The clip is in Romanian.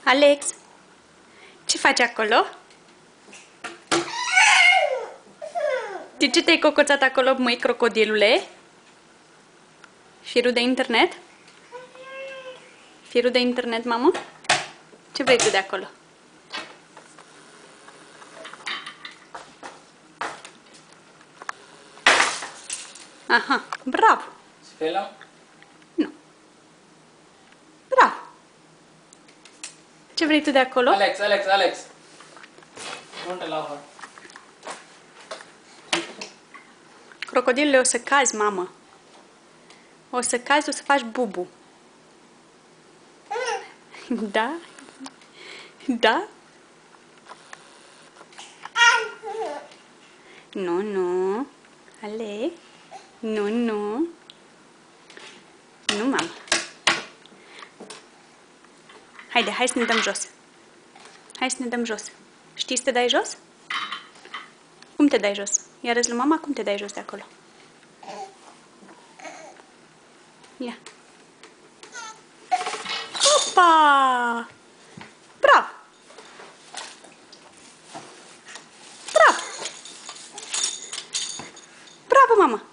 Alex, ce faci acolo? De ce te-ai cocoțat acolo, măi, crocodilule? Firul de internet? Firul de internet, mamă? Ce vrei tu de acolo? Aha, bravo! Spela? Nu. Bravo! Ce vrei tu de acolo? Alex! Don't allow her. Crocodilele, o să cazi, mamă. O să cazi, o să faci bubu. Da? Da? Nu. Ale? Nu. Nu, mamă. Haide, hai să ne dăm jos. Hai să ne dăm jos. Știi să te dai jos? Cum te dai jos? Ia arăți lui mama cum te dai jos de acolo. Ia. Opa! Bravo! Bravo! Bravo, mama!